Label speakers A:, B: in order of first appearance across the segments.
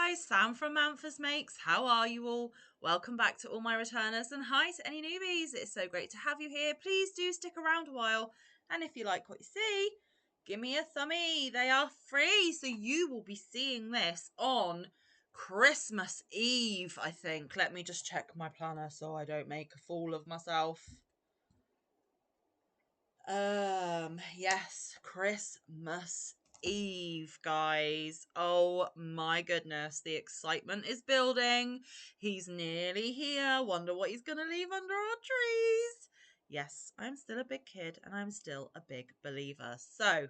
A: guys, Sam from Manfa's Makes. How are you all? Welcome back to all my returners, and hi to any newbies. It's so great to have you here. Please do stick around a while, and if you like what you see, give me a thumbie. They are free, so you will be seeing this on Christmas Eve, I think. Let me just check my planner so I don't make a fool of myself. Yes, Christmas Eve, guys. Oh my goodness, the excitement is building. He's nearly here. Wonder what he's gonna leave under our trees. Yes, I'm still a big kid and I'm still a big believer. So,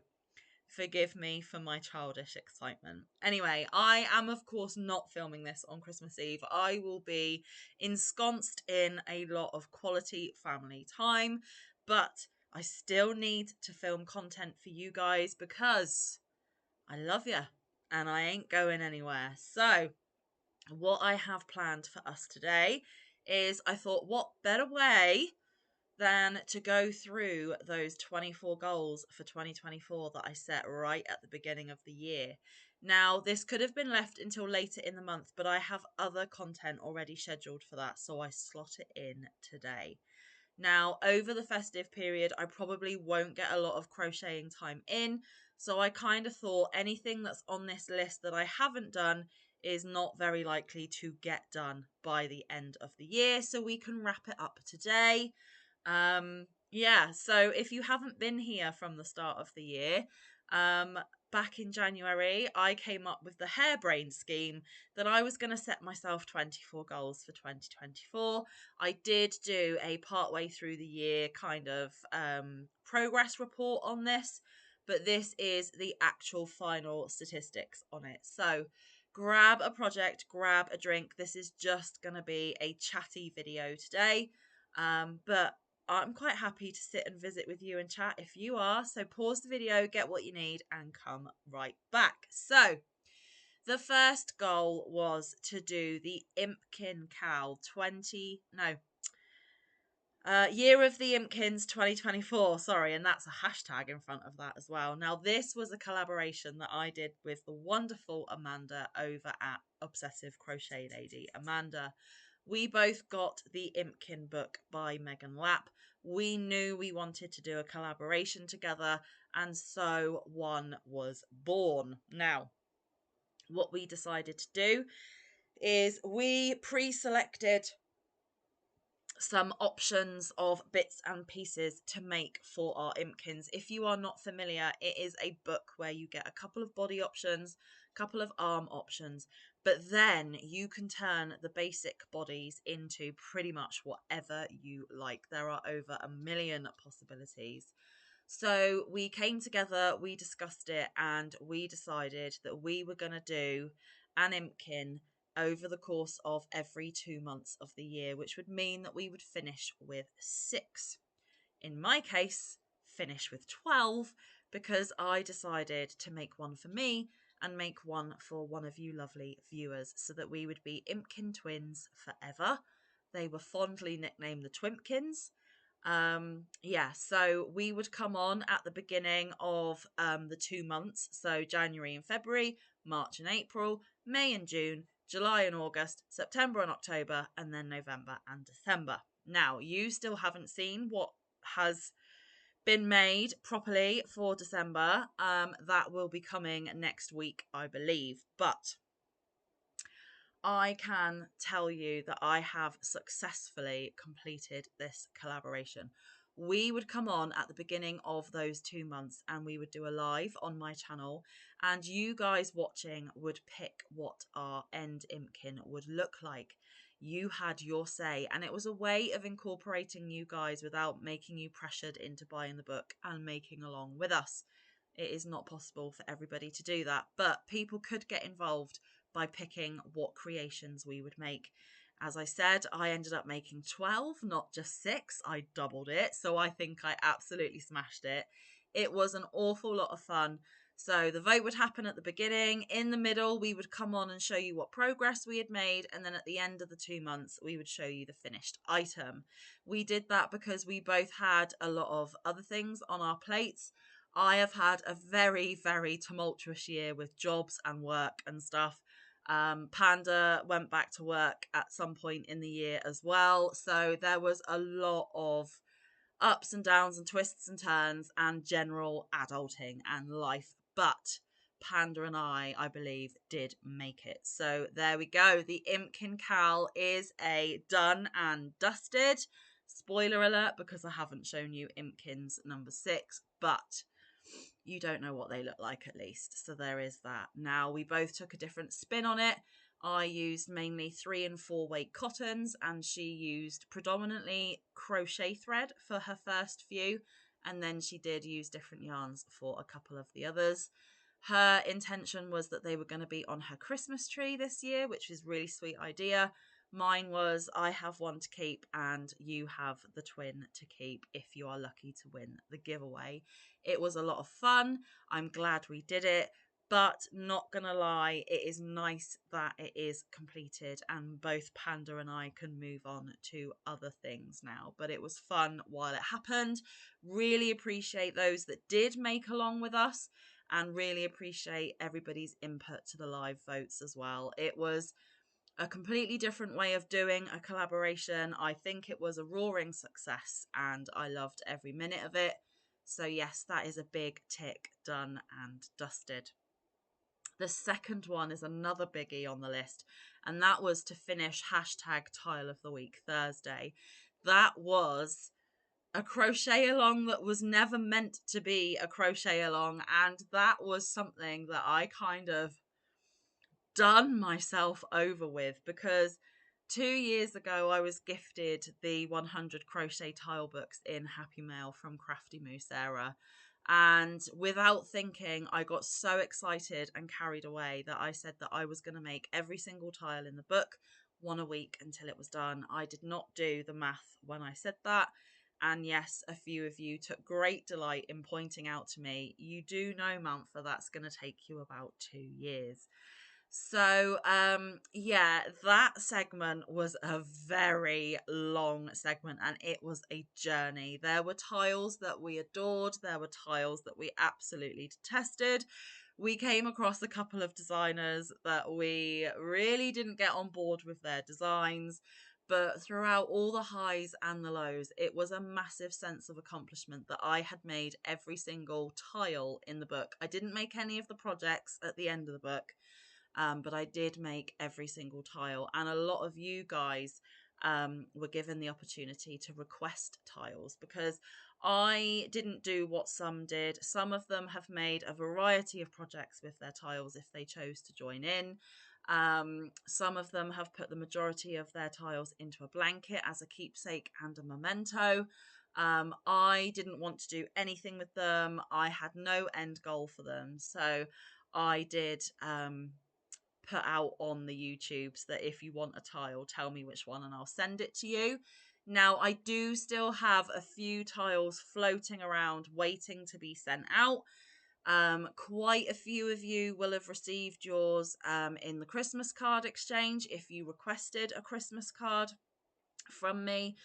A: forgive me for my childish excitement. Anyway, I am, of course, not filming this on Christmas Eve. I will be ensconced in a lot of quality family time, but I still need to film content for you guys because I love you and I ain't going anywhere. So, what I have planned for us today is I thought, what better way than to go through those 24 goals for 2024 that I set right at the beginning of the year. Now, this could have been left until later in the month, but I have other content already scheduled for that, so I slot it in today. Now, over the festive period, I probably won't get a lot of crocheting time in, so I kind of thought anything that's on this list that I haven't done is not very likely to get done by the end of the year, so we can wrap it up today. Yeah, so if you haven't been here from the start of the year, back in January, I came up with the harebrained scheme that I was going to set myself 24 goals for 2024. I did do a partway through the year kind of progress report on this, but this is the actual final statistics on it. So grab a project, grab a drink. This is just going to be a chatty video today. But I'm quite happy to sit and visit with you and chat if you are. So pause the video, get what you need, and come right back. So the first goal was to do the Impkin Cow Year of the Impkins 2024, sorry, and that's a hashtag in front of that as well. Now, this was a collaboration that I did with the wonderful Amanda over at Obsessive Crochet Lady. Amanda, we both got the Impkin book by Megan Lapp. We knew we wanted to do a collaboration together, and so one was born. Now, what we decided to do is we pre-selected some options of bits and pieces to make for our Impkins. If you are not familiar, it is a book where you get a couple of body options, a couple of arm options, but then you can turn the basic bodies into pretty much whatever you like. There are over 1 million possibilities. So we came together, we discussed it, and we decided that we were going to do an Impkin over the course of every 2 months of the year, which would mean that we would finish with 6. In my case, finish with 12, because I decided to make one for me and make one for one of you lovely viewers so that we would be Impkin twins forever. They were fondly nicknamed the Twimpkins. Yeah, so we would come on at the beginning of the 2 months, so January and February, March and April, May and June, July and August, September and October, and then November and December. Now, you still haven't seen what has been made properly for December. That will be coming next week, I believe, but I can tell you that I have successfully completed this collaboration. We would come on at the beginning of those 2 months and we would do a live on my channel, and you guys watching would pick what our end Impkin would look like. You had your say, and it was a way of incorporating you guys without making you pressured into buying the book and making along with us. It is not possible for everybody to do that, but people could get involved by picking what creations we would make. As I said, I ended up making 12, not just 6. I doubled it, so I think I absolutely smashed it. It was an awful lot of fun. So the vote would happen at the beginning. In the middle, we would come on and show you what progress we had made. And then at the end of the 2 months, we would show you the finished item. We did that because we both had a lot of other things on our plates. I have had a very, very tumultuous year with jobs and work and stuff. Panda went back to work at some point in the year as well. So there was a lot of ups and downs and twists and turns and general adulting and life. But Panda and I believe, did make it. So there we go. The Impkin Cal is a done and dusted. Spoiler alert, because I haven't shown you Impkins number 6, but you don't know what they look like at least. So there is that. Now, we both took a different spin on it. I used mainly 3 and 4 weight cottons, and she used predominantly crochet thread for her first few, and then she did use different yarns for a couple of the others. Her intention was that they were going to be on her Christmas tree this year, which is a really sweet idea. Mine was, I have one to keep and you have the twin to keep if you are lucky to win the giveaway. It was a lot of fun. I'm glad we did it, but not gonna lie, it is nice that it is completed and both Panda and I can move on to other things now. But it was fun while it happened. Really appreciate those that did make along with us, and really appreciate everybody's input to the live votes as well. It was a completely different way of doing a collaboration. I think it was a roaring success and I loved every minute of it. So yes, that is a big tick, done and dusted. The second one is another biggie on the list, and that was to finish hashtag Tile of the Week Thursday. That was a crochet along that was never meant to be a crochet along, and that was something that I kind of done myself over with, because 2 years ago I was gifted the 100 crochet tile books in Happy Mail from Crafty Moo Sarah, and without thinking I got so excited and carried away that I said that I was going to make every single tile in the book, one a week, until it was done. I did not do the math when I said that, and yes, a few of you took great delight in pointing out to me, you do know, Manfa, that's going to take you about 2 years. So yeah, that segment was a very long segment and it was a journey. There were tiles that we adored, there were tiles that we absolutely detested. We came across a couple of designers that we really didn't get on board with their designs, but throughout all the highs and the lows, it was a massive sense of accomplishment that I had made every single tile in the book. I didn't make any of the projects at the end of the book, but I did make every single tile, and a lot of you guys were given the opportunity to request tiles, because I didn't do what some did. Some of them have made a variety of projects with their tiles if they chose to join in. Some of them have put the majority of their tiles into a blanket as a keepsake and a memento. I didn't want to do anything with them. I had no end goal for them, so I did put out on the YouTubes that if you want a tile, tell me which one and I'll send it to you. Now, I do still have a few tiles floating around waiting to be sent out. Quite a few of you will have received yours in the Christmas card exchange if you requested a Christmas card from me.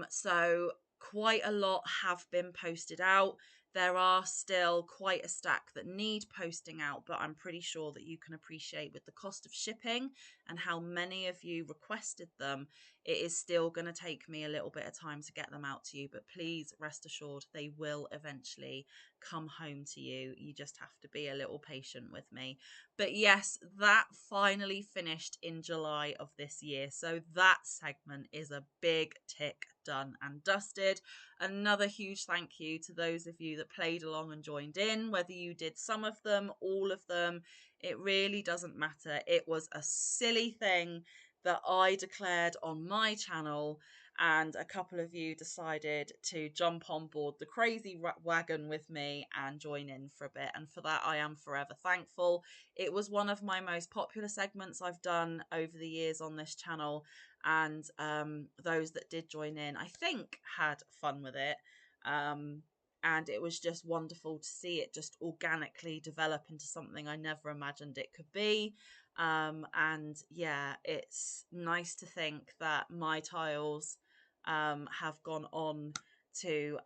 A: So quite a lot have been posted out. There are still quite a stack that need posting out, but I'm pretty sure that you can appreciate with the cost of shipping and how many of you requested them, it is still going to take me a little bit of time to get them out to you, but please rest assured they will eventually come home to you. You just have to be a little patient with me. But yes, that finally finished in July of this year. So that segment is a big tick, done and dusted. Another huge thank you to those of you that played along and joined in, whether you did some of them, all of them, it really doesn't matter. It was a silly thing that I declared on my channel, and a couple of you decided to jump on board the crazy wagon with me and join in for a bit, and for that I am forever thankful. It was one of my most popular segments I've done over the years on this channel, and those that did join in, I think, had fun with it. And it was just wonderful to see it just organically develop into something I never imagined it could be. And yeah, it's nice to think that my tiles have gone on to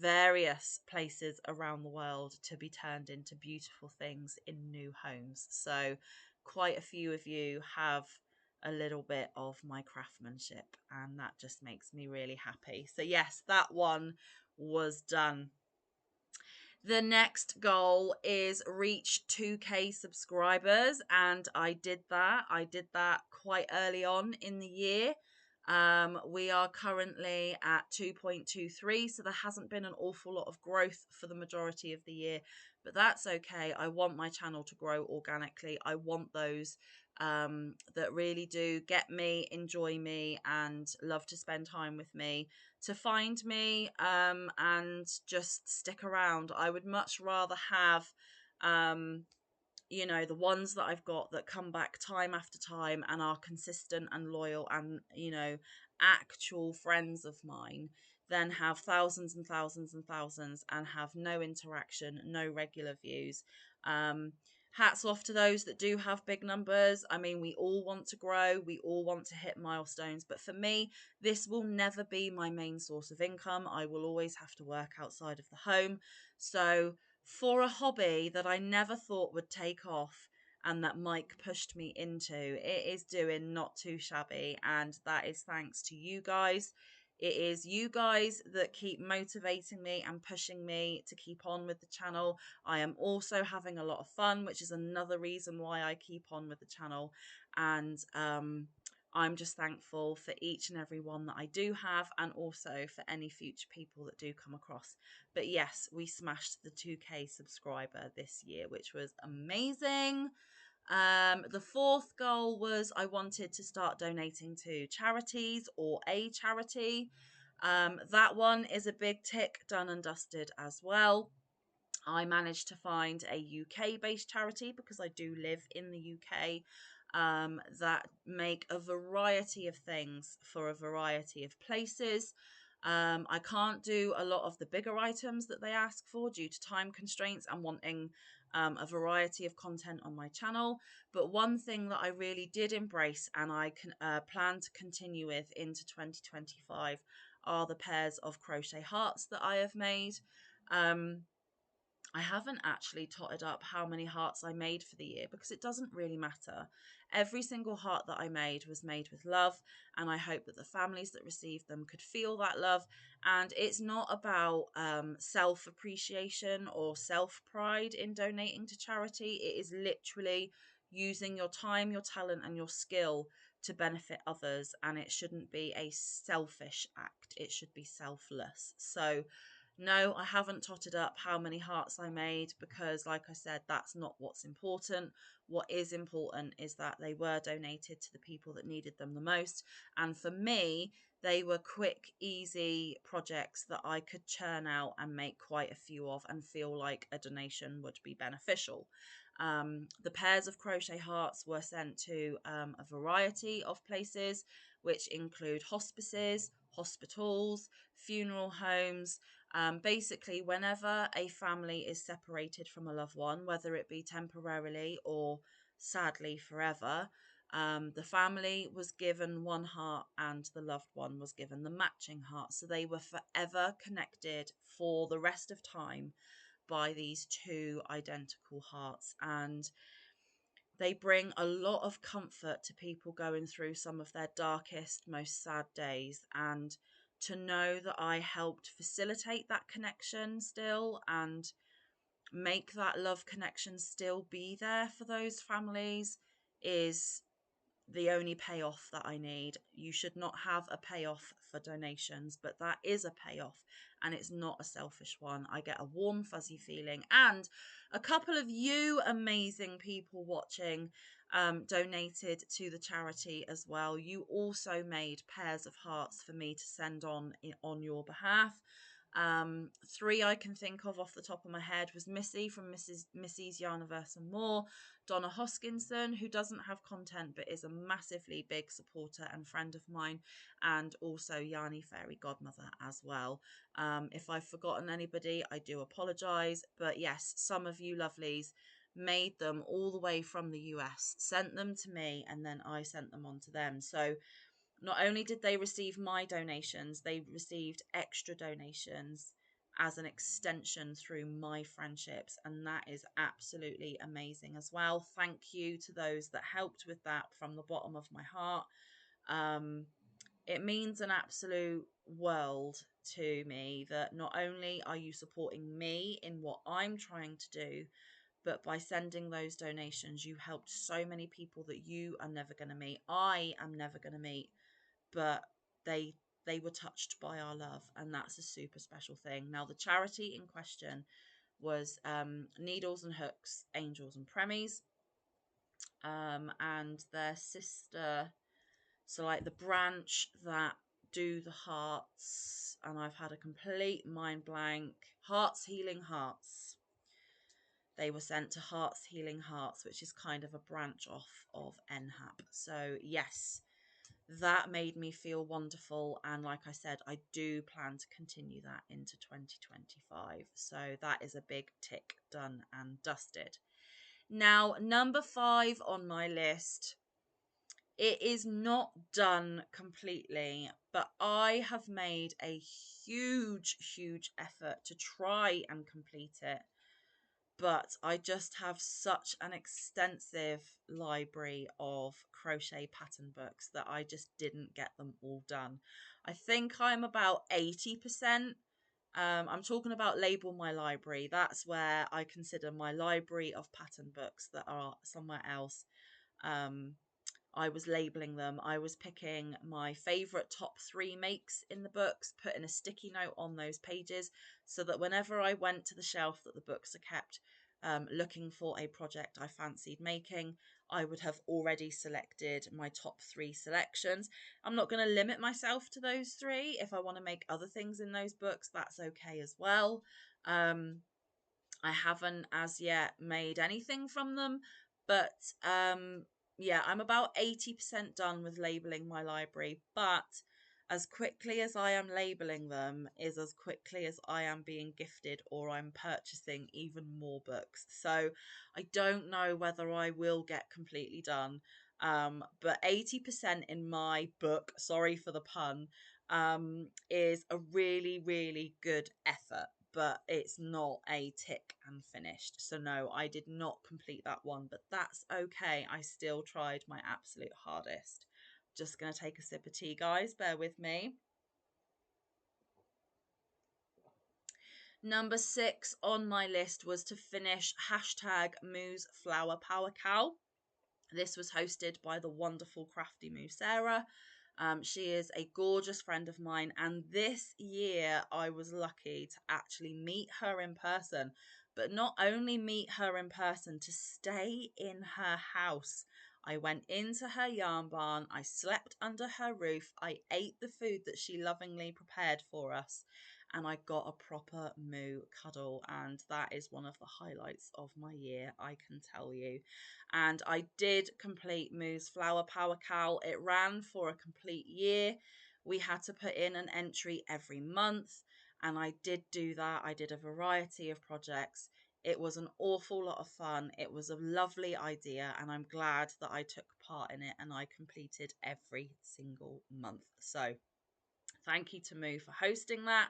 A: various places around the world to be turned into beautiful things in new homes. So quite a few of you have a little bit of my craftsmanship, and that just makes me really happy. So yes, that one was done. The next goal is reach 2K subscribers, and I did that. I did that quite early on in the year. We are currently at 2.23, so there hasn't been an awful lot of growth for the majority of the year, but that's okay. I want my channel to grow organically. I want those that really do get me, enjoy me, and love to spend time with me to find me and just stick around. I would much rather have um, the ones that I've got that come back time after time and are consistent and loyal and, actual friends of mine, than have thousands and thousands and thousands and have no interaction, no regular views. Um, Hats off to those that do have big numbers. I mean, we all want to grow, we all want to hit milestones, but for me, this will never be my main source of income. I will always have to work outside of the home. So, for a hobby that I never thought would take off and that Mike pushed me into, it is doing not too shabby. And that is thanks to you guys. It is you guys that keep motivating me and pushing me to keep on with the channel. I am also having a lot of fun, which is another reason why I keep on with the channel. And I'm just thankful for each and every one that I do have, and also for any future people that do come across. But yes, we smashed the 2K subscriber this year, which was amazing. The fourth goal was I wanted to start donating to charities or a charity. That one is a big tick, done and dusted as well. I managed to find a UK based charity, because I do live in the UK, that make a variety of things for a variety of places. I can't do a lot of the bigger items that they ask for due to time constraints and wanting a variety of content on my channel. But one thing that I really did embrace and I can plan to continue with into 2025 are the pairs of crochet hearts that I have made. Um, I haven't actually totted up how many hearts I made for the year, because it doesn't really matter. Every single heart that I made was made with love, and I hope that the families that received them could feel that love. And it's not about self appreciation or self pride in donating to charity. It is literally using your time, your talent, and your skill to benefit others, and it shouldn't be a selfish act, it should be selfless. So no, I haven't totted up how many hearts I made, because, like I said, that's not what's important. What is important is that they were donated to the people that needed them the most. And for me, they were quick, easy projects that I could churn out and make quite a few of and feel like a donation would be beneficial. The pairs of crochet hearts were sent to a variety of places, which include hospices, hospitals, funeral homes. Basically, whenever a family is separated from a loved one, whether it be temporarily or sadly forever, the family was given one heart and the loved one was given the matching heart. So they were forever connected for the rest of time by these two identical hearts. And they bring a lot of comfort to people going through some of their darkest, most sad days. And to know that I helped facilitate that connection still and make that love connection still be there for those families is the only payoff that I need. You should not have a payoff for donations, but that is a payoff, and it's not a selfish one. I get a warm, fuzzy feeling. And a couple of you amazing people watching donated to the charity as well. You also made pairs of hearts for me to send on your behalf. Three I can think of off the top of my head was Missy from Missy's Yarniverse and More, Donna Hoskinson, who doesn't have content but is a massively big supporter and friend of mine, and also Yarny Fairy Godmother as well. If I've forgotten anybody, I do apologise, but yes, some of you lovelies made them all the way from the US, sent them to me, and then I sent them on to them. So not only did they receive my donations, they received extra donations, as an extension through my friendships, and that is absolutely amazing as well. Thank you to those that helped with that from the bottom of my heart. It means an absolute world to me that not only are you supporting me in what I'm trying to do, but by sending those donations, you helped so many people that you are never going to meet. I am never going to meet, but they they were touched by our love, and that's a super special thing. Now, the charity in question was Needles and Hooks, Angels and Premies, and their sister. So, like the branch that do the hearts, and I've had a complete mind blank. Hearts Healing Hearts. They were sent to Hearts Healing Hearts, which is kind of a branch off of NHAP. So, yes, that made me feel wonderful. And like I said, I do plan to continue that into 2025. So, that is a big tick done and dusted. Now, number 5 on my list, it is not done completely, but I have made a huge effort to try and complete it. But I just have such an extensive library of crochet pattern books that I just didn't get them all done. I think I'm about 80%. I'm talking about Label My Library. That's where I consider my library of pattern books that are somewhere else. Um, I was labeling them. I was picking my favorite top 3 makes in the books, putting a sticky note on those pages so that whenever I went to the shelf that the books are kept, looking for a project I fancied making, I would have already selected my top 3 selections. I'm not going to limit myself to those 3. If I want to make other things in those books, that's okay as well. I haven't as yet made anything from them, but yeah, I'm about 80% done with labeling my library, but as quickly as I am labeling them is as quickly as I am being gifted or I'm purchasing even more books. So I don't know whether I will get completely done. But 80% in my book, sorry for the pun, is a really good effort, but it's not a tick and finished. So no, I did not complete that one, but that's okay. I still tried my absolute hardest. Just going to take a sip of tea, guys. Bear with me. Number 6 on my list was to finish hashtag Moo's Flower Power Cow. This was hosted by the wonderful crafty Moo Sarah. She is a gorgeous friend of mine, and this year I was lucky to actually meet her in person, but not only meet her in person, to stay in her house. I went into her yarn barn, I slept under her roof, I ate the food that she lovingly prepared for us, and I got a proper moo cuddle, and that is one of the highlights of my year, I can tell you. And I did complete Moo's Flower Power Cow. It ran for a complete year. We had to put in an entry every month, and I did do that. I did a variety of projects. It was an awful lot of fun. It was a lovely idea, and I'm glad that I took part in it and I completed every single month. So thank you to Moo for hosting that.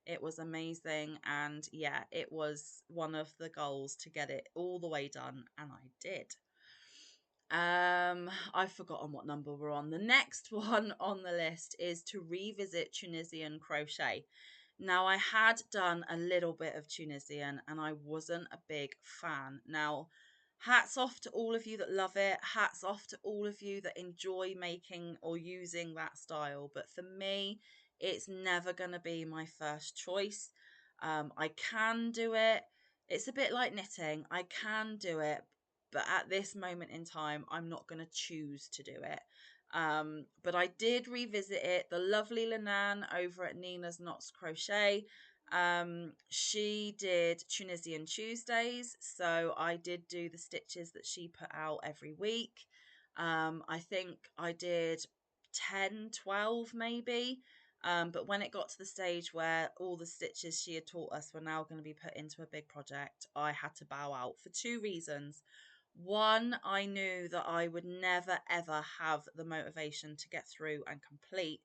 A: It was amazing, and yeah, it was one of the goals to get it all the way done, and I did. I've forgotten what number we're on. The next one on the list is to revisit Tunisian crochet. Now, I had done a little bit of Tunisian and I wasn't a big fan. Now, hats off to all of you that love it. Hats off to all of you that enjoy making or using that style. But for me, it's never going to be my first choice. I can do it. It's a bit like knitting. I can do it, but at this moment in time, I'm not going to choose to do it. But I did revisit it. The lovely Linan over at Nina's Knots Crochet, she did Tunisian Tuesdays, so I did do the stitches that she put out every week. I think I did 10, 12 maybe. But when it got to the stage where all the stitches she had taught us were now going to be put into a big project, I had to bow out for 2 reasons. One, I knew that I would never ever have the motivation to get through and complete.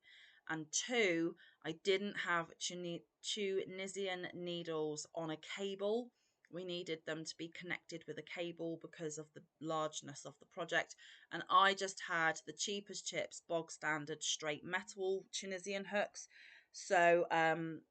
A: and two, I didn't have Tunisian needles on a cable. We needed them to be connected with a cable because of the largeness of the project, and I just had the cheap as chips, bog standard, straight metal Tunisian hooks. So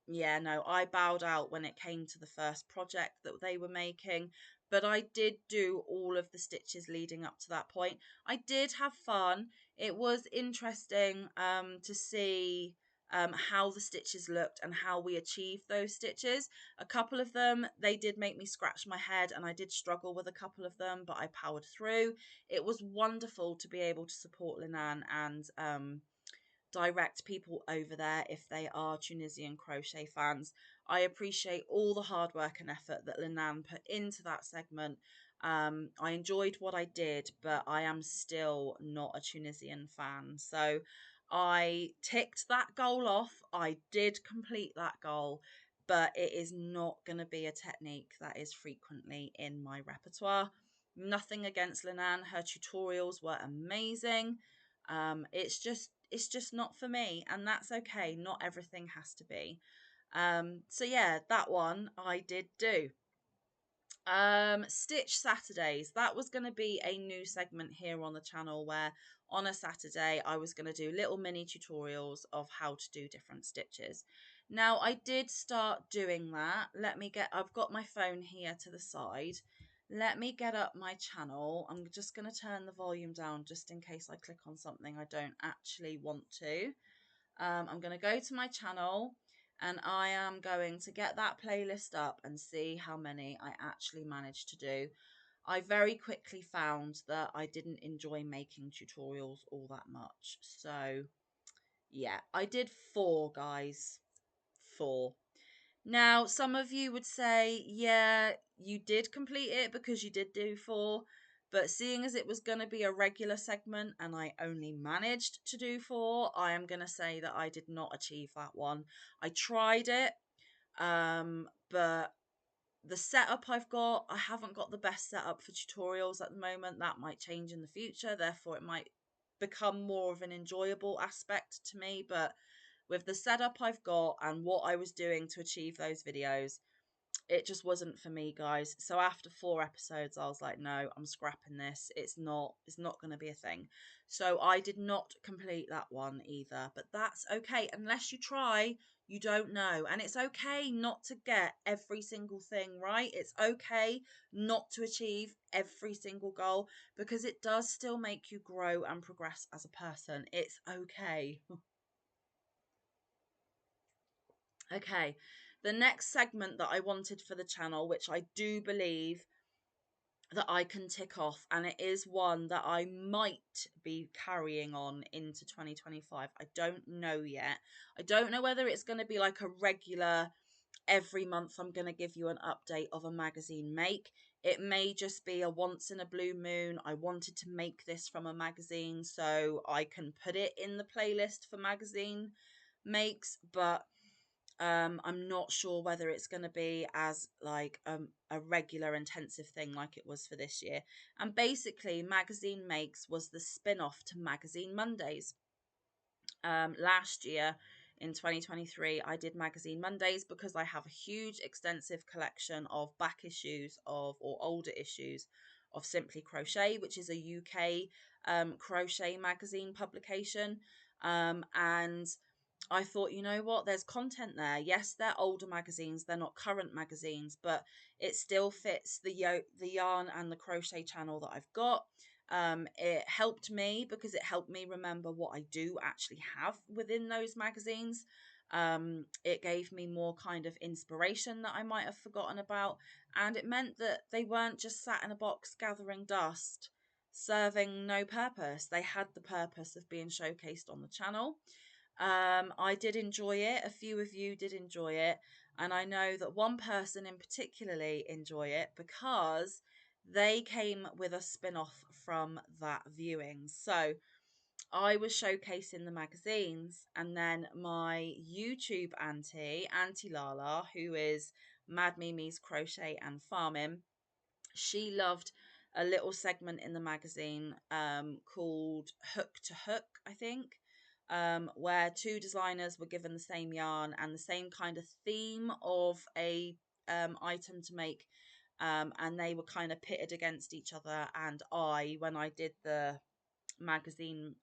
A: yeah, no, I bowed out when it came to the first project that they were making, but I did do all of the stitches leading up to that point. I did have fun. It was interesting to see how the stitches looked and how we achieved those stitches. A couple of them, they did make me scratch my head, and I did struggle with a couple of them, but I powered through. It was wonderful to be able to support Linan and direct people over there if they are Tunisian crochet fans. I appreciate all the hard work and effort that Linan put into that segment. I enjoyed what I did, but I am still not a Tunisian fan. So I ticked that goal off. I did complete that goal, but it is not going to be a technique that is frequently in my repertoire. Nothing against Linan. Her tutorials were amazing. It's just not for me, and that's okay. Not everything has to be. So yeah, that one I did do. Stitch Saturdays. That was going to be a new segment here on the channel where on a Saturday I was going to do little mini tutorials of how to do different stitches. Now I did start doing that. I've got my phone here to the side. Let me get up my channel. I'm just going to turn the volume down just in case I click on something I don't actually want to. I'm going to go to my channel and I am going to get that playlist up and see how many I actually managed to do. I very quickly found that I didn't enjoy making tutorials all that much. So yeah, I did 4, guys. 4. Now, some of you would say, yeah, you did complete it because you did do 4, but seeing as it was going to be a regular segment and I only managed to do 4, I am going to say that I did not achieve that one. I tried it, but the setup I haven't got the best setup for tutorials at the moment. That might change in the future, therefore it might become more of an enjoyable aspect to me, but with the setup I've got and what I was doing to achieve those videos, it just wasn't for me, guys. So after 4 episodes I was like, no, I'm scrapping this. It's not going to be a thing. So I did not complete that one either, but that's okay. Unless you try, you don't know. And it's okay not to get every single thing right. It's okay not to achieve every single goal, because it does still make you grow and progress as a person. It's okay. Okay, the next segment that I wanted for the channel, which I do believe that I can tick off, and it is one that I might be carrying on into 2025. I don't know yet. I don't know whether it's going to be like a regular, every month I'm going to give you an update of a magazine make. It may just be a once in a blue moon. I wanted to make this from a magazine so I can put it in the playlist for magazine makes, but I'm not sure whether it's going to be as like a regular intensive thing like it was for this year. And basically, Magazine Makes was the spin-off to Magazine Mondays. Last year in 2023, I did Magazine Mondays because I have a huge extensive collection of back issues of or older issues of Simply Crochet, which is a UK crochet magazine publication. And I thought, you know what, there's content there. Yes, they're older magazines, they're not current magazines, but it still fits the yarn and the crochet channel that I've got. It helped me because it helped me remember what I do actually have within those magazines. It gave me more kind of inspiration that I might have forgotten about, and it meant that they weren't just sat in a box gathering dust, serving no purpose. They had the purpose of being showcased on the channel. I did enjoy it. A few of you did enjoy it. And I know that one person in particularly enjoy it because they came with a spin-off from that viewing. So I was showcasing the magazines, and then my YouTube Auntie Lala, who is Mad Mimi's Crochet and Farming, she loved a little segment in the magazine called Hook to Hook, I think. where two designers were given the same yarn and the same kind of theme of a item to make, and they were kind of pitted against each other. And when I did the magazine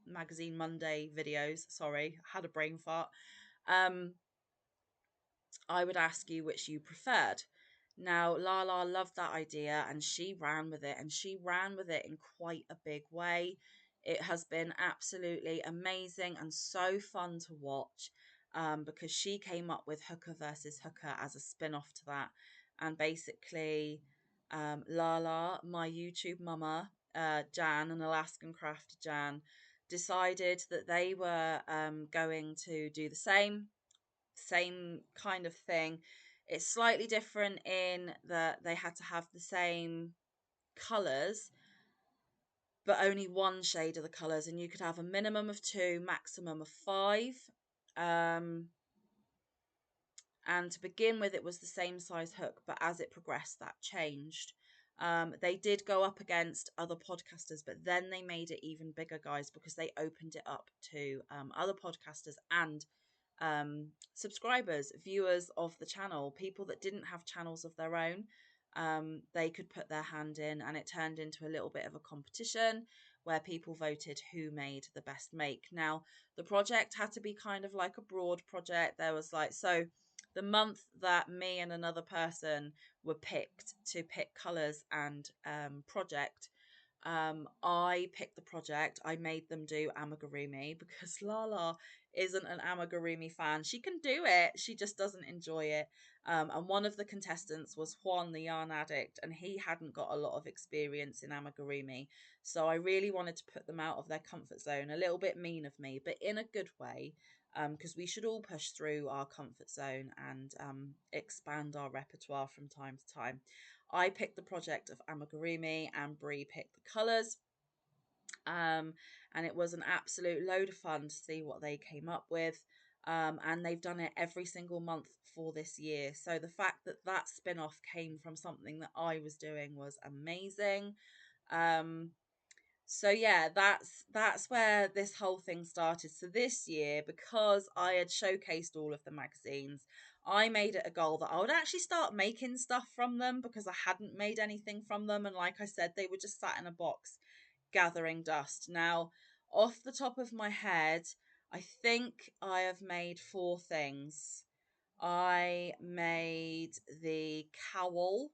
A: magazine Monday videos, sorry, I had a brain fart. I would ask you which you preferred. Now, Lala loved that idea and she ran with it, and she ran with it in quite a big way. It has been absolutely amazing and so fun to watch, because she came up with Hooker versus Hooker as a spin off to that. And basically, Lala, my YouTube mama, Jan, an Alaskan crafter Jan, decided that they were going to do the same kind of thing. It's slightly different in that they had to have the same colours, but only one shade of the colours, and you could have a minimum of two, maximum of five. Um, and to begin with, it was the same size hook, but as it progressed, that changed. They did go up against other podcasters, but then they made it even bigger, guys, because they opened it up to other podcasters and subscribers, viewers of the channel, people that didn't have channels of their own. They could put their hand in, and it turned into a little bit of a competition where people voted who made the best make. Now, the project had to be kind of like a broad project. There was the month that me and another person were picked to pick colours and project, I picked the project. I made them do amigurumi because Lala isn't an amigurumi fan. She can do it, she just doesn't enjoy it. And one of the contestants was Juan, the yarn addict, and he hadn't got a lot of experience in amigurumi. So I really wanted to put them out of their comfort zone. A little bit mean of me, but in a good way, because we should all push through our comfort zone and expand our repertoire from time to time. I picked the project of amigurumi and Brie picked the colours. And it was an absolute load of fun to see what they came up with. And they've done it every single month for this year. So the fact that that spin-off came from something that I was doing was amazing. So yeah, that's where this whole thing started. So this year, because I had showcased all of the magazines, I made it a goal that I would actually start making stuff from them, because I hadn't made anything from them, and like I said, they were just sat in a box gathering dust. Now, off the top of my head, I think I have made 4 things. I made the cowl.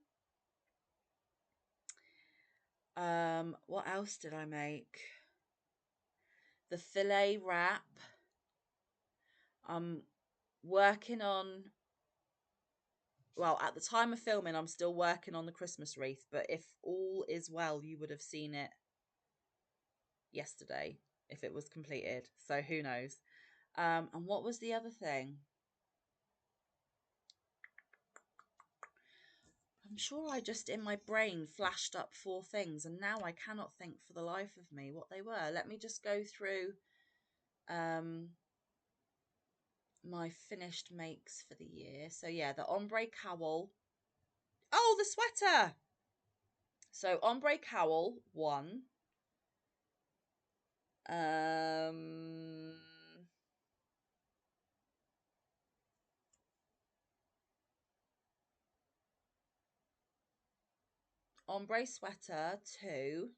A: What else did I make? The filet wrap. I'm working on, well, at the time of filming, I'm still working on the Christmas wreath, but if all is well, you would have seen it yesterday if it was completed. So who knows? And what was the other thing? I'm sure I just in my brain flashed up 4 things, and now I cannot think for the life of me what they were. Let me just go through um, my finished makes for the year. So yeah, the ombre cowl. Oh, the sweater. So ombre cowl 1. Um, Ombre sweater 2.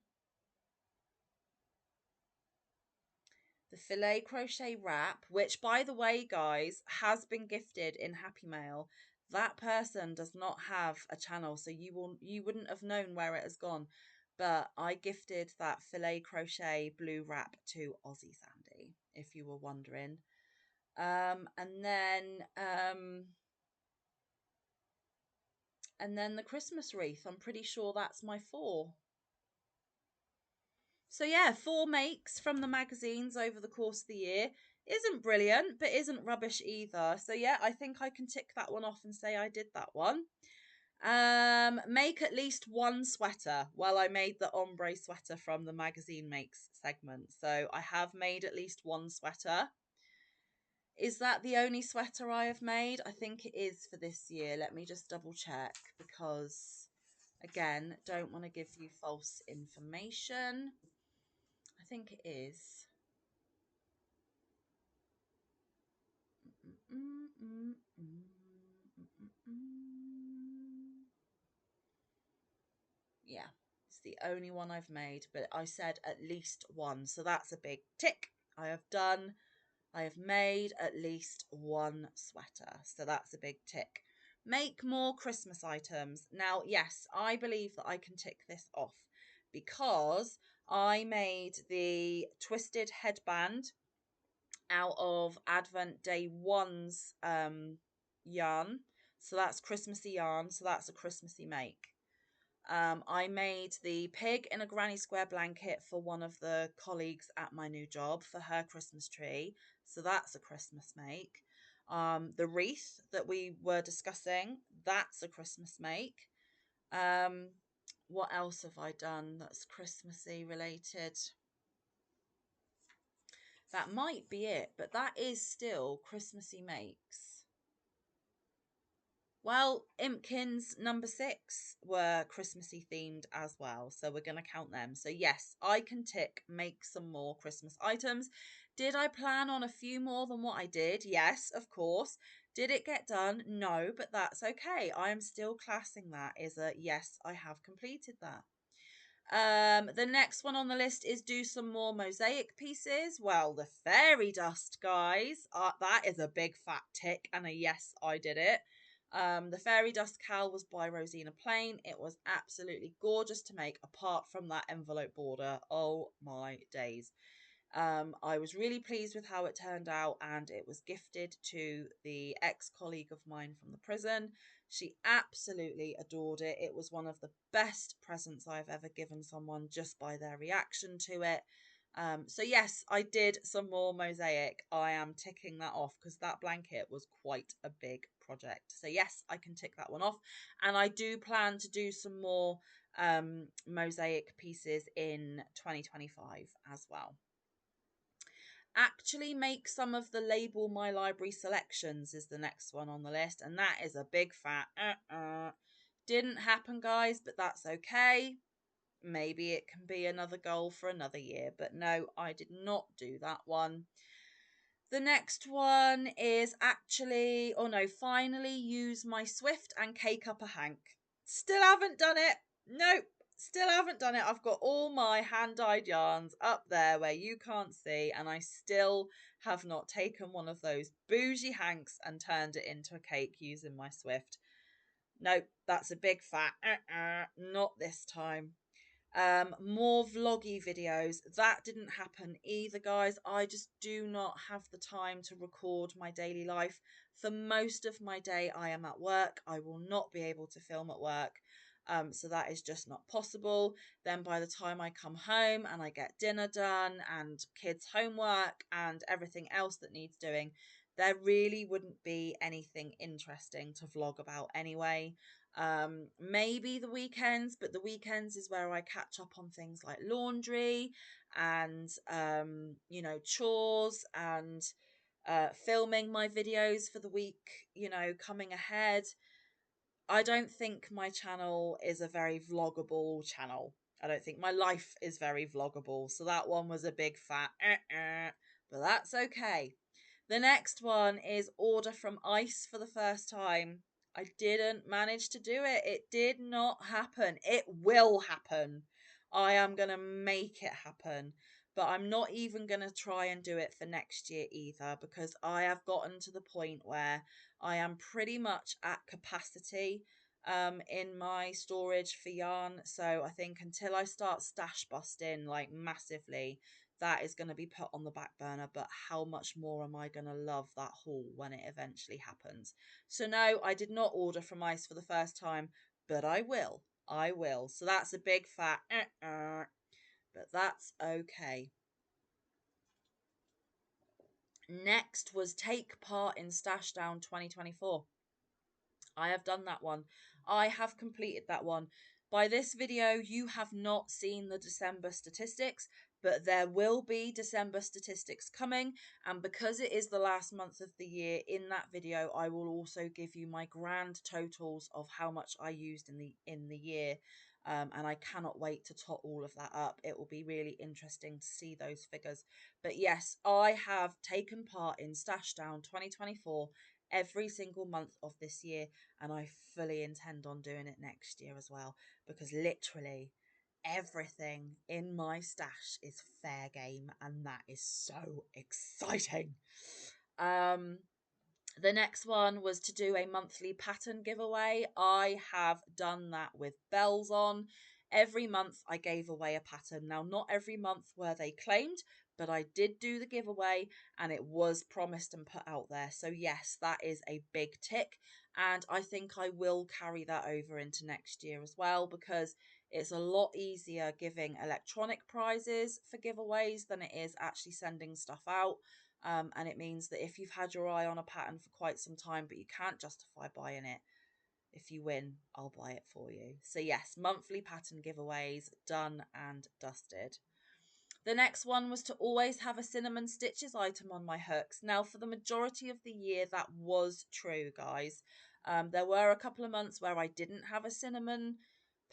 A: The filet crochet wrap, which by the way, guys, has been gifted in Happy Mail. That person does not have a channel, so you wouldn't have known where it has gone. But I gifted that filet crochet blue wrap to Aussie Sandy, if you were wondering. And then the Christmas wreath. I'm pretty sure that's my 4. So yeah, 4 makes from the magazines over the course of the year. Isn't brilliant, but isn't rubbish either. So yeah, I think I can tick that one off and say I did that one. Make at least 1 sweater. Well, I made the ombre sweater from the magazine makes segment. So I have made at least 1 sweater. Is that the only sweater I have made? I think it is for this year. Let me just double check, because again, don't want to give you false information. I I think it is. Yeah, it's the only one I've made, but I said at least one, so that's a big tick. I have made at least one sweater, so that's a big tick. Make more Christmas items. Now, yes, I believe that I can tick this off because I made the twisted headband out of Advent Day 1's yarn. So that's Christmassy yarn, so that's a Christmassy make. I made the pig in a granny square blanket for one of the colleagues at my new job for her Christmas tree. So that's a Christmas make. The wreath that we were discussing, that's a Christmas make. What else have I done that's Christmassy related? That might be it, but that is still Christmassy makes. Well, Impkins number 6 were Christmassy themed as well, so we're going to count them. So yes, I can tick make some more Christmas items. Did I plan on a few more than what I did? Yes, of course. Did it get done? No, but that's okay. I am still classing that as a yes, I have completed that. The next one on the list is do some more mosaic pieces. Well, the fairy dust, guys, that is a big fat tick and a yes, I did it. The fairy dust cowl was by Rosina Plain. It was absolutely gorgeous to make, apart from that envelope border. Oh my days. I was really pleased with how it turned out, and it was gifted to the ex-colleague of mine from the prison. She absolutely adored it. It was one of the best presents I've ever given someone just by their reaction to it. So yes, I did some more mosaic. I am ticking that off because that blanket was quite a big project. So yes, I can tick that one off. And I do plan to do some more mosaic pieces in 2025 as well. Actually make some of the label my library selections is the next one on the list, and that is a big fat didn't happen, guys, but that's okay. Maybe it can be another goal for another year, but no, I did not do that one. The next one is actually, oh no, finally use my Swift and cake up a hank. Still haven't done it. Nope. Still haven't done it. I've got all my hand-dyed yarns up there where you can't see, and I still have not taken one of those bougie hanks and turned it into a cake using my Swift. Nope, that's a big fat not this time. More vloggy videos. That didn't happen either, guys. I just do not have the time to record my daily life. For most of my day, I am at work. I will not be able to film at work. So that is just not possible. Then by the time I come home and I get dinner done and kids' homework and everything else that needs doing, there really wouldn't be anything interesting to vlog about anyway. Maybe the weekends, but the weekends is where I catch up on things like laundry and chores and filming my videos for the week, coming ahead. I don't think my channel is a very vloggable channel. I don't think my life is very vloggable, so that one was a big fat but that's okay. The next one is order from ICE for the first time. I didn't manage to do it. It did not happen. It will happen. I am going to make it happen. But I'm not even going to try and do it for next year either, because I have gotten to the point where I am pretty much at capacity in my storage for yarn. So I think until I start stash busting like massively, that is going to be put on the back burner. But how much more am I going to love that haul when it eventually happens? So no, I did not order from ICE for the first time, but I will. I will. So that's a big fat but that's okay. Next was take part in Stash Down 2024. I have done that one. I have completed that one. By this video, you have not seen the December statistics, but there will be December statistics coming. And because it is the last month of the year, in that video, I will also give you my grand totals of how much I used in the year. And I cannot wait to tot all of that up. It will be really interesting to see those figures. But yes, I have taken part in Stash Down 2024 every single month of this year, and I fully intend on doing it next year as well, because literally everything in my stash is fair game, and that is so exciting. Um, the next one was to do a monthly pattern giveaway. I have done that with bells on. Every month I gave away a pattern. Now, not every month were they claimed, but I did do the giveaway and it was promised and put out there. So yes, that is a big tick. And I think I will carry that over into next year as well, because it's a lot easier giving electronic prizes for giveaways than it is actually sending stuff out. And it means that if you've had your eye on a pattern for quite some time, but you can't justify buying it, if you win, I'll buy it for you. So yes, monthly pattern giveaways done and dusted. The next one was to always have a cinnamon stitches item on my hooks. Now, for the majority of the year, that was true, guys. There were a couple of months where I didn't have a cinnamon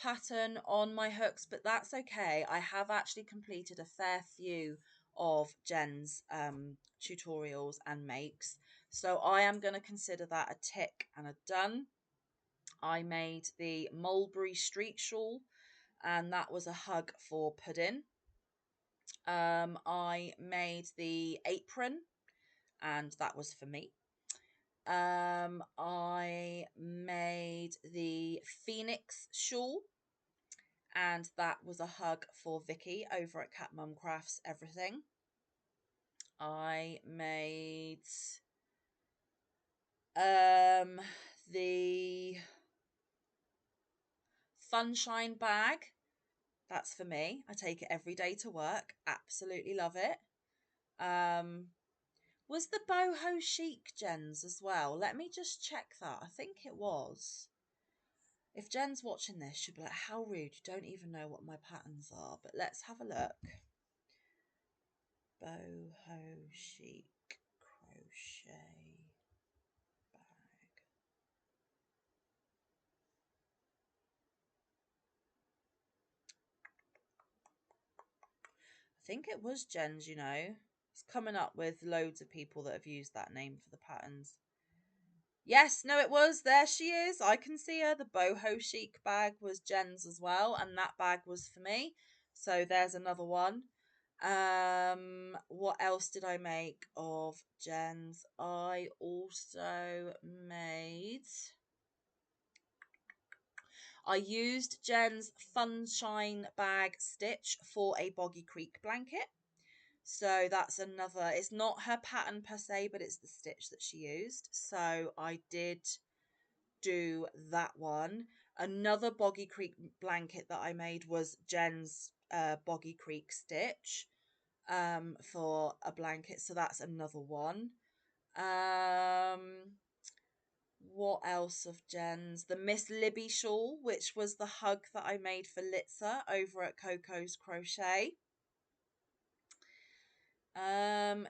A: pattern on my hooks, but that's okay. I have actually completed a fair few of Jen's tutorials and makes, so I am going to consider that a tick and a done. I made the mulberry street shawl, and that was a hug for Puddin. I made the apron, and that was for me. I made the phoenix shawl, and that was a hug for Vicky over at Cat Mum Crafts Everything. I made the Funshine bag. That's for me. I take it every day to work. Absolutely love it. Was the boho chic Jen's as well? Let me just check that. I think it was. If Jen's watching this, she'll be like, how rude, you don't even know what my patterns are. But let's have a look. Boho chic crochet bag. I think it was Jen's, you know. It's coming up with loads of people that have used that name for the patterns. Yes, no, it was. There she is. I can see her. The boho chic bag was Jen's as well, and that bag was for me. So there's another one. What else did I make of Jen's? I also made. I used Jen's Funshine bag stitch for a Boggy Creek blanket. So that's another, it's not her pattern per se, but it's the stitch that she used. So I did do that one. Another Boggy Creek blanket that I made was Jen's Boggy Creek stitch for a blanket. So that's another one. What else of Jen's? The Miss Libby shawl, which was the hug that I made for Litza over at Coco's Crochet.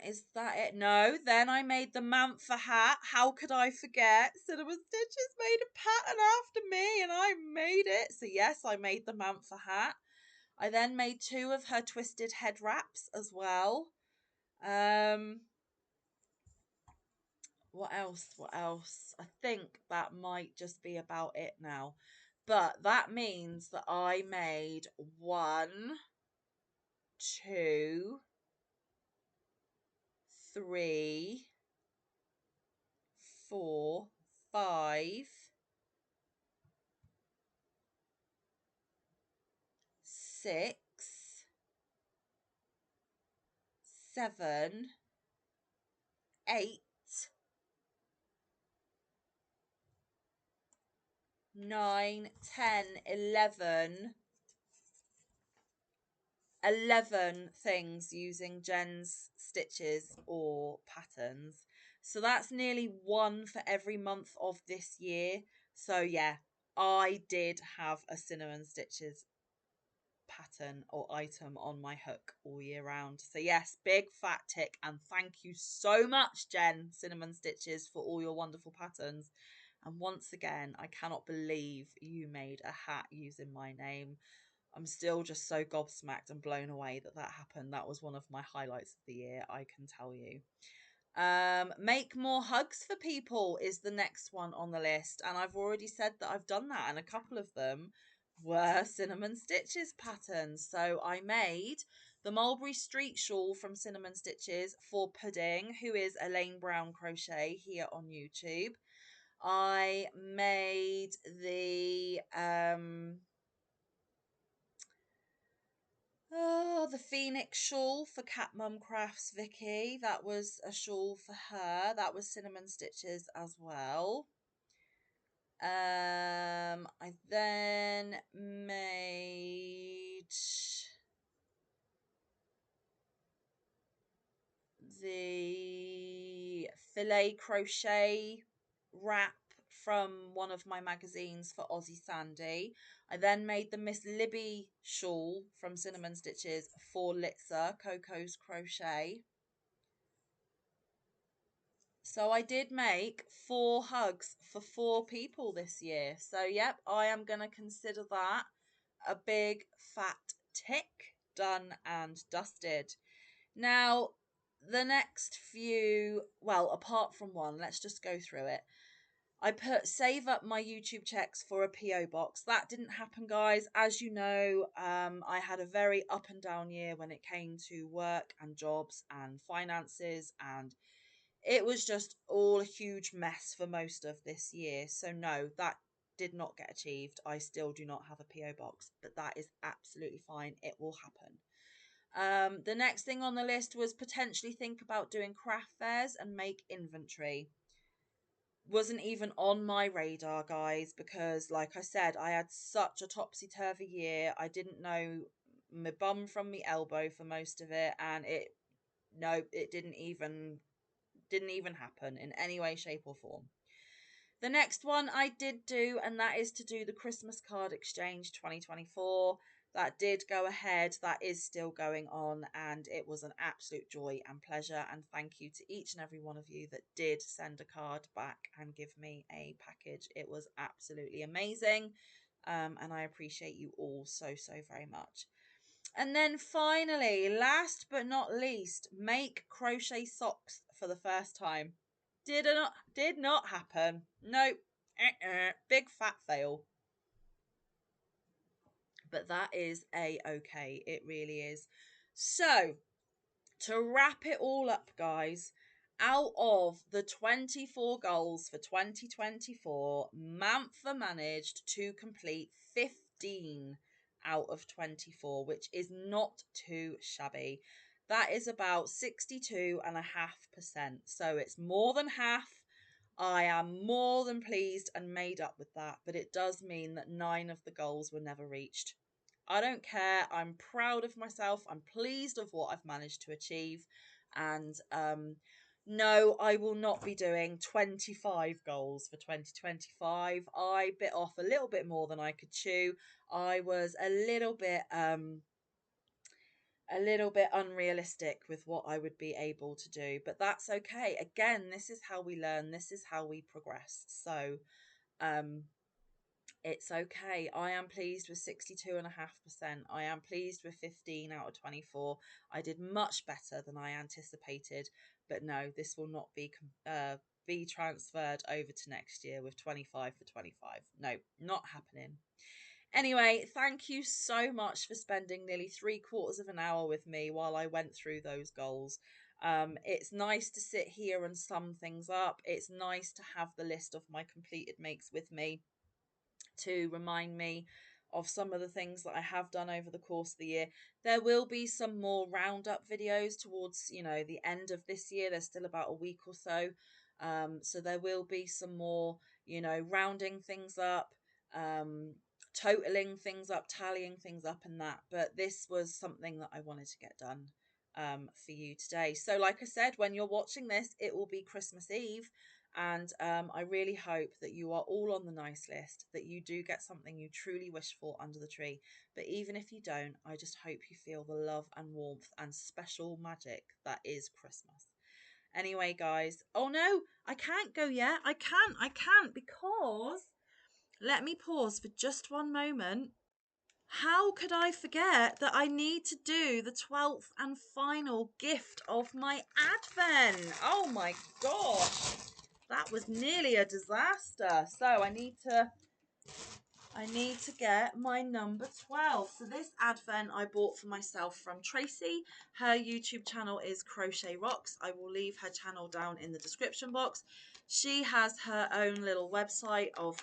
A: Is that it? No. Then I made the Manfa hat. How could I forget? Cinnamon Stitches made a pattern after me and I made it. So yes, I made the Manfa hat. I then made 2 of her twisted head wraps as well. What else? What else? I think that might just be about it now. But that means that I made 1, 2, 3, 4, 5, 6, 7, 8, 9, 10, 11 things using Jen's stitches or patterns. So that's nearly 1 for every month of this year. So yeah, I did have a Cinnamon Stitches pattern or item on my hook all year round. So yes, big fat tick, and thank you so much, Jen Cinnamon Stitches, for all your wonderful patterns. And once again, I cannot believe you made a hat using my name. I'm still just so gobsmacked and blown away that that happened. That was one of my highlights of the year, I can tell you. Make more hugs for people is the next one on the list, and I've already said that I've done that, and a couple of them were Cinnamon Stitches patterns. So I made the Mulberry Street shawl from Cinnamon Stitches for Pudding, who is Elaine Brown Crochet here on YouTube. I made the Phoenix shawl for Cat Mum Crafts Vicky. That was a shawl for her. That was Cinnamon Stitches as well. I then made the filet crochet wrap from one of my magazines for Aussie Sandy. I then made the Miss Libby shawl from Cinnamon Stitches for Litza, Coco's Crochet. So I did make 4 hugs for 4 people this year. So yep, I am going to consider that a big fat tick. Done and dusted. Now, the next few, well, apart from one, let's just go through it. I put save up my YouTube checks for a PO box. That didn't happen, guys. As you know, I had a very up and down year when it came to work and jobs and finances, and it was just all a huge mess for most of this year. So no, that did not get achieved. I still do not have a PO box, but that is absolutely fine. It will happen. The next thing on the list was potentially think about doing craft fairs and make inventory. Wasn't even on my radar, guys, because like I said, I had such a topsy-turvy year. I didn't know my bum from my elbow for most of it, and it didn't even happen in any way, shape or form. The next one I did do, and that is to do the Christmas card exchange 2024. That did go ahead. That is still going on, and it was an absolute joy and pleasure. And thank you to each and every one of you that did send a card back and give me a package. It was absolutely amazing. And I appreciate you all so, so very much. And then finally, last but not least, make crochet socks for the first time. Did not happen. Nope. Big fat fail. But that is a-okay. It really is. So, to wrap it all up, guys, out of the 24 goals for 2024, Manfa managed to complete 15 out of 24, which is not too shabby. That is about 62.5%. So it's more than half. I am more than pleased and made up with that, but it does mean that 9 of the goals were never reached. I don't care. I'm proud of myself. I'm pleased of what I've managed to achieve. And no, I will not be doing 25 goals for 2025. I bit off a little bit more than I could chew. I was a little bit unrealistic with what I would be able to do, but that's okay. Again, this is how we learn. This is how we progress. So, it's okay. I am pleased with 62.5%. I am pleased with 15 out of 24. I did much better than I anticipated, but no, this will not be transferred over to next year with 25 for 25. No, not happening. Anyway, thank you so much for spending nearly 3/4 of an hour with me while I went through those goals. It's nice to sit here and sum things up. It's nice to have the list of my completed makes with me to remind me of some of the things that I have done over the course of the year. There will be some more roundup videos towards, the end of this year. There's still about a week or so. So there will be some more, rounding things up, totaling things up, tallying things up and that. But this was something that I wanted to get done for you today. So like I said, when you're watching this, it will be Christmas Eve. And I really hope that you are all on the nice list, that you do get something you truly wish for under the tree. But even if you don't, I just hope you feel the love and warmth and special magic that is Christmas. Anyway, guys. Oh no, I can't go yet. I can't because let me pause for just one moment. How could I forget that I need to do the 12th and final gift of my Advent? Oh my gosh. That was nearly a disaster. So I need to get my number 12. So this Advent I bought for myself from Tracy. Her YouTube channel is Crochet Rocks. I will leave her channel down in the description box. She has her own little website of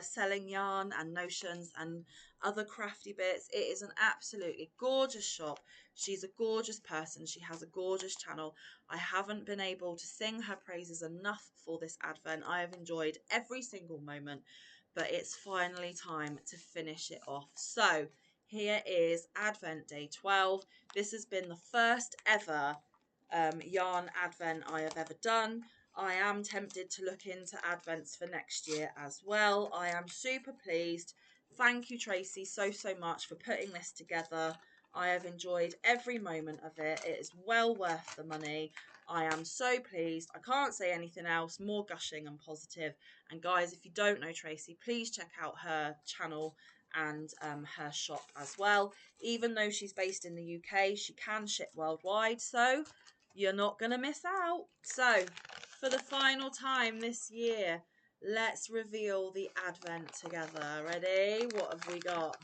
A: selling yarn and notions and other crafty bits. It is an absolutely gorgeous shop. She's a gorgeous person. She has a gorgeous channel. I haven't been able to sing her praises enough for this Advent. I have enjoyed every single moment, but it's finally time to finish it off. So here is Advent Day 12. This has been the first ever yarn Advent I have ever done. I am tempted to look into Advents for next year as well. I am super pleased. Thank you, Tracy, so much for putting this together. I have enjoyed every moment of it. It is well worth the money. I am so pleased. I can't say anything else, more gushing and positive. And guys, if you don't know Tracy, please check out her channel and her shop as well. Even though she's based in the UK, she can ship worldwide, so you're not going to miss out. So for the final time this year, let's reveal the Advent together. Ready? What have we got?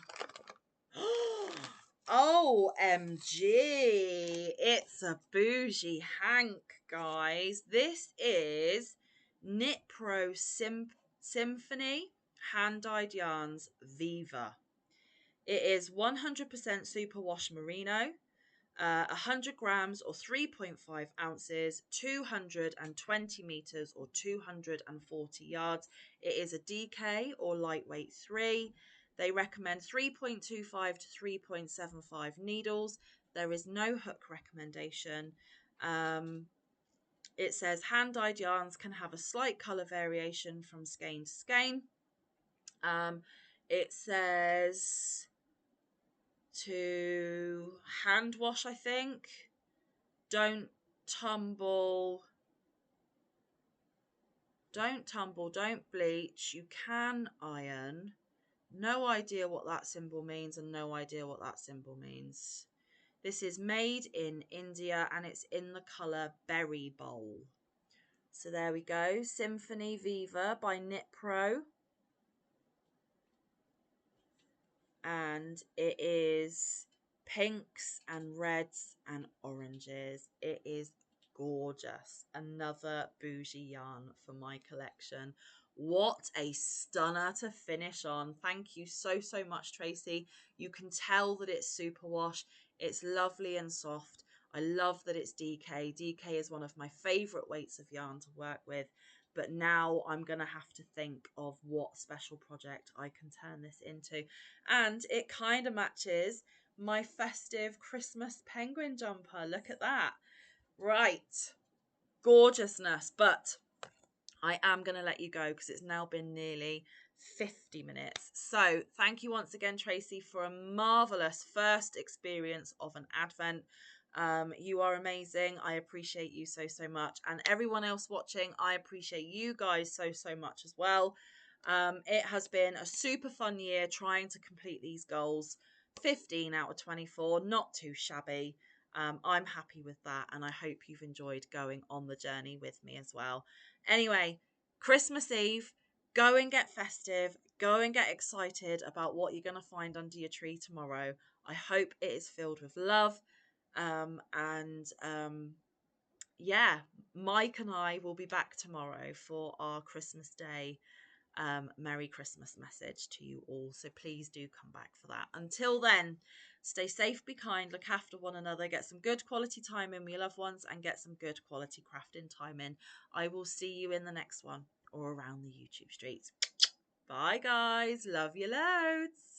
A: OMG! It's a bougie hank, guys. This is Knit Pro Symphony Hand-Dyed Yarns Viva. It is 100% superwash merino. 100 grams or 3.5 ounces, 220 meters or 240 yards. It is a DK or lightweight 3. They recommend 3.25 to 3.75 needles. There is no hook recommendation. It says hand-dyed yarns can have a slight colour variation from skein to skein. It says to hand wash, I think. Don't tumble, don't bleach. You can iron. No idea what that symbol means and no idea what that symbol means. This is made in India and it's in the colour Berry Bowl. So there we go. Symphony Viva by Knit Pro. And it is pinks and reds and oranges. It is gorgeous. Another bougie yarn for my collection. What a stunner to finish on. Thank you so much, Tracy. You can tell that it's superwash. It's lovely and soft. I love that it's DK. DK is one of my favourite weights of yarn to work with. But now I'm going to have to think of what special project I can turn this into. And it kind of matches my festive Christmas penguin jumper. Look at that. Right. Gorgeousness. But I am going to let you go because it's now been nearly 50 minutes. So thank you once again, Tracy, for a marvellous first experience of an Advent. You are amazing. I appreciate you so much. And everyone else watching, I appreciate you guys so much as well. It has been a super fun year trying to complete these goals. 15 out of 24, not too shabby. I'm happy with that, and I hope you've enjoyed going on the journey with me as well. Anyway, Christmas Eve, go and get festive, go and get excited about what you're going to find under your tree tomorrow. I hope it is filled with love. Yeah, Mike and I will be back tomorrow for our Christmas Day Merry Christmas message to you all. So please do come back for that. Until then, stay safe, be kind, look after one another, get some good quality time in with your loved ones, and get some good quality crafting time in. I will see you in the next one or around the YouTube streets. Bye, guys. Love you loads.